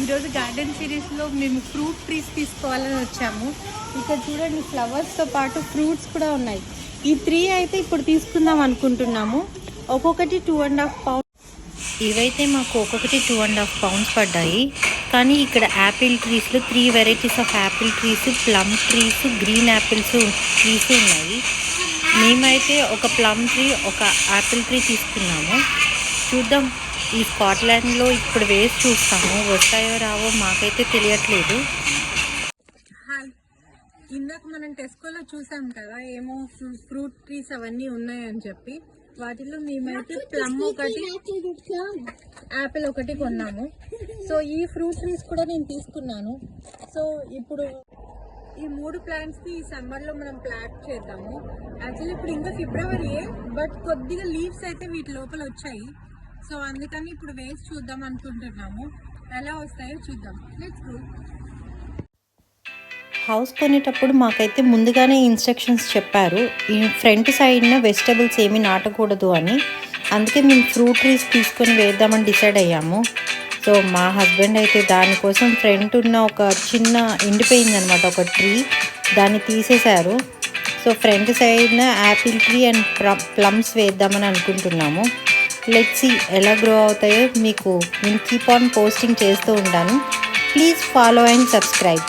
ఈరోజు గార్డెన్ సిరీస్లో మేము ఫ్రూట్ ట్రీస్ తీసుకోవాలని వచ్చాము. ఇక్కడ చూడండి, ఫ్లవర్స్తో పాటు ఫ్రూట్స్ కూడా ఉన్నాయి. ఈ 3 అయితే ఇప్పుడు తీసుకుందాం అనుకుంటున్నాము. ఒక్కొక్కటి 2.5 pounds. ఇవైతే మాకు ఒక్కొక్కటి 2.5 pounds పడ్డాయి. కానీ ఇక్కడ యాపిల్ ట్రీస్లో 3 varieties of apple trees, plum trees, green apples trees ఉన్నాయి. మేమైతే ఒక ప్లమ్ ట్రీ, ఒక యాపిల్ ట్రీ తీసుకున్నాము. చూద్దాం, ఈ స్కాట్లాండ్లో ఇప్పుడు వేసి చూస్తాము, వస్తాయో రావో మాకైతే తెలియట్లేదు. హాయ్, ఇందాక మనం టెస్కోలో చూసాం కదా ఏమో ఫ్రూట్ ట్రీస్ అవన్నీ ఉన్నాయని చెప్పి. వాటిలో మేమైతే ప్లమ్ ఒకటి, యాపిల్ ఒకటి కొన్నాము. సో ఈ ఫ్రూట్ ట్రీస్ కూడా నేను తీసుకున్నాను. సో ఇప్పుడు ఈ 3 ప్లాంట్స్ని ఈ సమ్మర్లో మనం ప్లాంట్ చేద్దాము. యాక్చువల్లీ ఇప్పుడు ఇంకా ఫిబ్రవరియే, బట్ కొద్దిగా లీవ్స్ అయితే వీటి లోపల వచ్చాయి. సో అందుకని ఇప్పుడు వేసి చూద్దాం అనుకుంటున్నాము. ఎలా వస్తాయో చూద్దాం. Let's go. హౌస్ కొనేటప్పుడు మాకైతే ముందుగానే ఇన్స్ట్రక్షన్స్ చెప్పారు, ఈ ఫ్రంట్ సైడ్న వెజిటబుల్స్ ఏమీ నాటకూడదు అని. అందుకే మేము ఫ్రూట్ ట్రీస్ తీసుకొని వేద్దామని డిసైడ్ అయ్యాము. సో మా హస్బెండ్ అయితే దానికోసం ఫ్రంట్ ఉన్న ఒక చిన్న ఎండిపోయిందనమాట ఒక ట్రీ, దాన్ని తీసేశారు. సో ఫ్రంట్ సైడ్న యాపిల్ ట్రీ అండ్ ప్లమ్స్ వేద్దామని అనుకుంటున్నాము. లెట్స్ సీ ఎలా గ్రో అవుతాయో. మీకు నేను కీప్ ఆన్ పోస్టింగ్ చేస్తూ ఉంటాను. Please follow and subscribe.